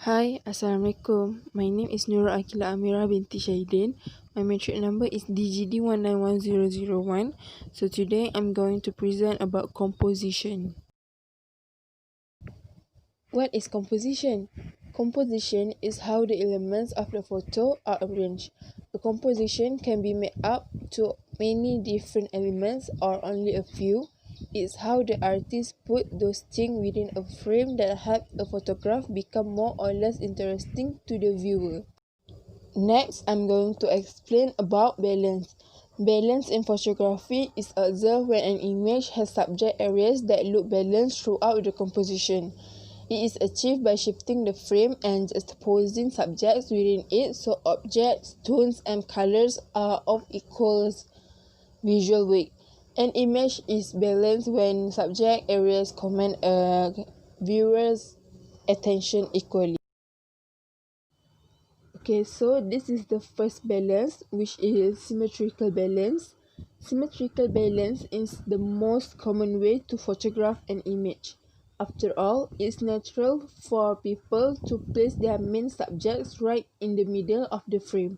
Hi, Assalamualaikum. My name is Nurul Akila Amira binti Syahidin. My matric number is DGD 1910001. So today I'm going to present about composition. What is composition? Composition is how the elements of the photo are arranged. A composition can be made up to many different elements or only a few. It's how the artist put those things within a frame that help a photograph become more or less interesting to the viewer. Next, I'm going to explain about balance. Balance in photography is observed when an image has subject areas that look balanced throughout the composition. It is achieved by shifting the frame and juxtaposing subjects within it so objects, tones, and colors are of equal visual weight. An image is balanced when subject areas command a viewer's attention equally. Okay, so this is the first balance, which is symmetrical balance. Symmetrical balance is the most common way to photograph an image. After all, it's natural for people to place their main subjects right in the middle of the frame.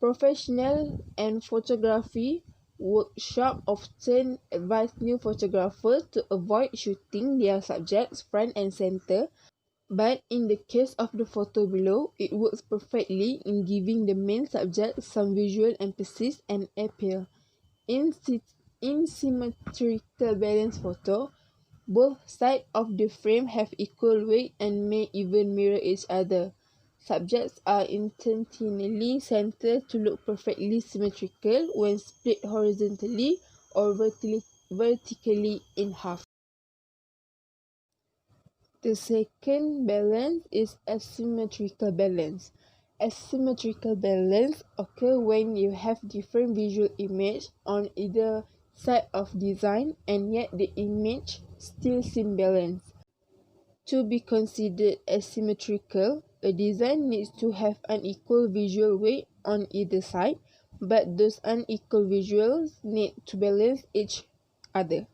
Professional and photography workshop often advise new photographers to avoid shooting their subjects front and center, but in the case of the photo below, it works perfectly in giving the main subject some visual emphasis and appeal. In symmetrical balance photo, both sides of the frame have equal weight and may even mirror each other. Subjects are intentionally centered to look perfectly symmetrical when split horizontally or vertically in half. The second balance is asymmetrical balance. Asymmetrical balance occurs when you have different visual image on either side of design and yet the image still seems balanced. To be considered asymmetrical, a design needs to have unequal visual weight on either side, but those unequal visuals need to balance each other.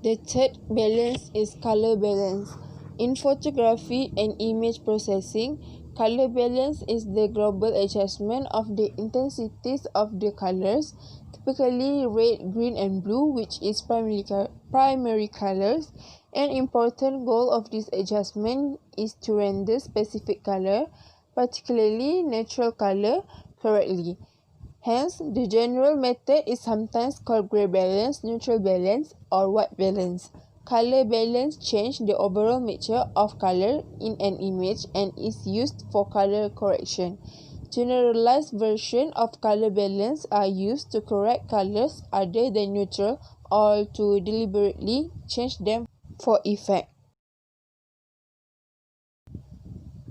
The third balance is color balance. In photography and image processing, color balance is the global adjustment of the intensities of the colors, typically red, green, and blue, which is primary colors. An important goal of this adjustment is to render specific color, particularly natural color, correctly. Hence, the general method is sometimes called gray balance, neutral balance, or white balance. Color balance changes the overall mixture of color in an image and is used for color correction. Generalized versions of color balance are used to correct colors other than neutral or to deliberately change them for effect.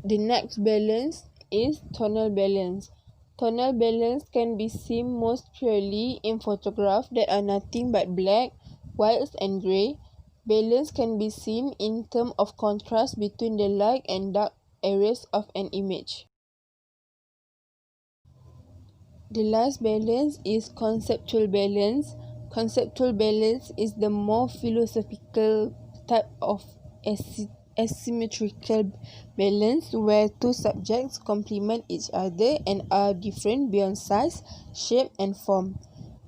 The next balance is tonal balance. Tonal balance can be seen most clearly in photographs that are nothing but black, whites, and gray. Balance can be seen in terms of contrast between the light and dark areas of an image. The last balance is conceptual balance. Conceptual balance is the more philosophical type of asymmetrical balance where two subjects complement each other and are different beyond size, shape, and form.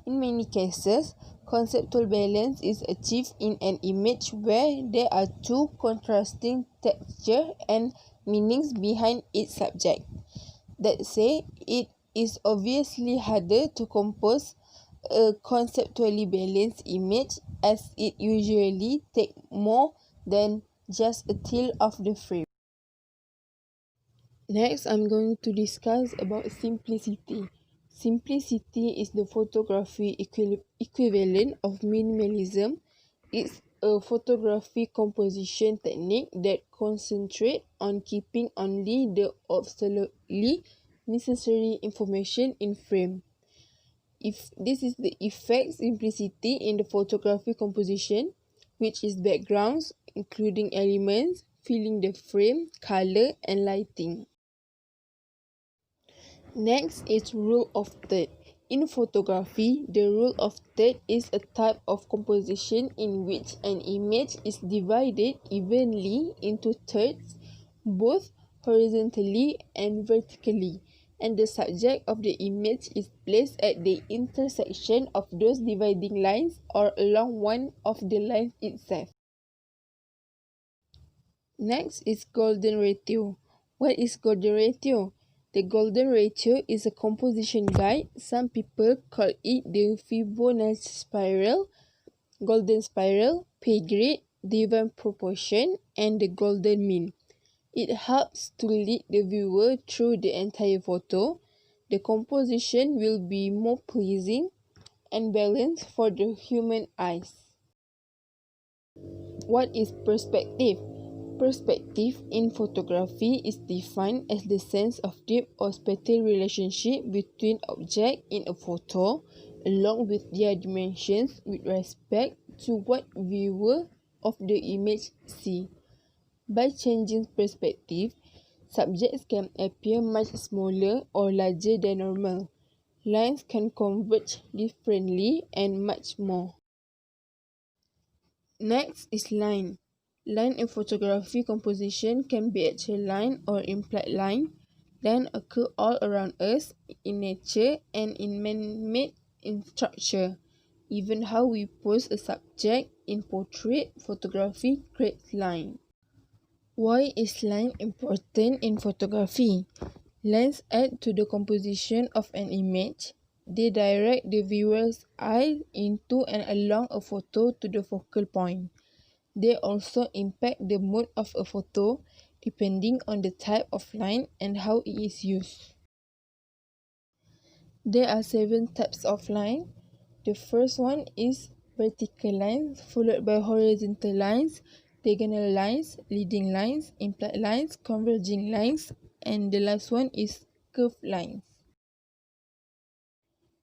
In many cases, conceptual balance is achieved in an image where there are two contrasting textures and meanings behind each subject. That said, it is obviously harder to compose a conceptually balanced image as it usually takes more than just a tilt of the frame. Next, I'm going to discuss about simplicity. Simplicity is the photography equivalent of minimalism. It's a photography composition technique that concentrates on keeping only the absolutely necessary information in frame. If this is the effect simplicity in the photography composition, which is backgrounds, including elements, filling the frame, color, and lighting. Next is rule of third. In photography, the rule of third is a type of composition in which an image is divided evenly into thirds, both horizontally and vertically, and the subject of the image is placed at the intersection of those dividing lines or along one of the lines itself. Next is golden ratio. What is golden ratio? The golden ratio is a composition guide. Some people call it the Fibonacci spiral, golden spiral, pay grade, divine proportion, and the golden mean. It helps to lead the viewer through the entire photo. The composition will be more pleasing and balanced for the human eyes. What is perspective? Perspective in photography is defined as the sense of depth or spatial relationship between objects in a photo, along with their dimensions with respect to what viewer of the image see. By changing perspective, subjects can appear much smaller or larger than normal. Lines can converge differently and much more. Next is line. Line in photography composition can be actual line or implied line. Line occur all around us in nature and in man-made structure. Even how we pose a subject in portrait photography creates line. Why is line important in photography? Lines add to the composition of an image. They direct the viewer's eye into and along a photo to the focal point. They also impact the mood of a photo depending on the type of line and how it is used. There are 7 types of line. The first one is vertical lines, followed by horizontal lines, diagonal lines, leading lines, implied lines, converging lines, and the last one is curved lines.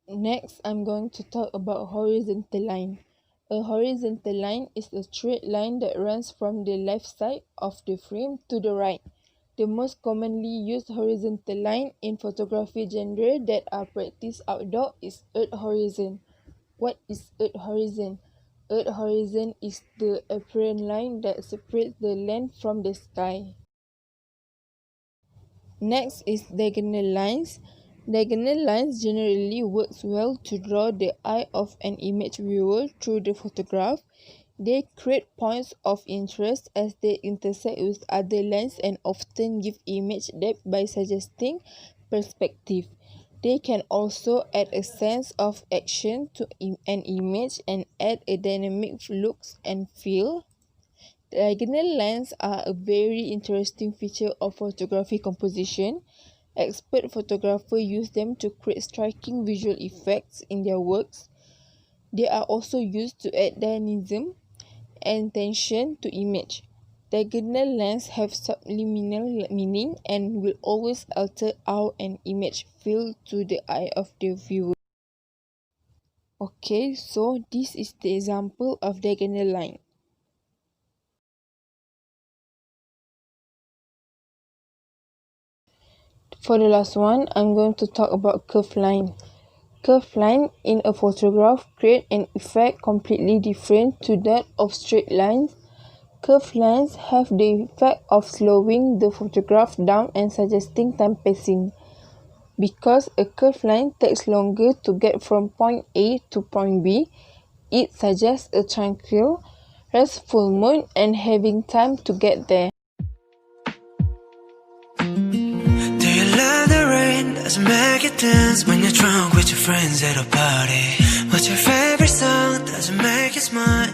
Next, I'm going to talk about horizontal line. A horizontal line is a straight line that runs from the left side of the frame to the right. The most commonly used horizontal line in photography genre that are practiced outdoor is earth horizon. What is earth horizon? Earth horizon is the apparent line that separates the land from the sky. Next is diagonal lines. Diagonal lines generally works well to draw the eye of an image viewer through the photograph. They create points of interest as they intersect with other lines and often give image depth by suggesting perspective. They can also add a sense of action to an image and add a dynamic look and feel. Diagonal lines are a very interesting feature of photography composition. Expert photographers use them to create striking visual effects in their works. They are also used to add dynamism and tension to image. Diagonal lines have subliminal meaning and will always alter how an image feels to the eye of the viewer. Okay, so this is the example of diagonal line. For the last one, I'm going to talk about curved line. Curved line in a photograph create an effect completely different to that of straight lines. Curved lines have the effect of slowing the photograph down and suggesting time passing. Because a curved line takes longer to get from point A to point B, it suggests a tranquil, restful mood and having time to get there. Does it make you dance when you're drunk with your friends at a party? What's your favorite song? Does it make you smile?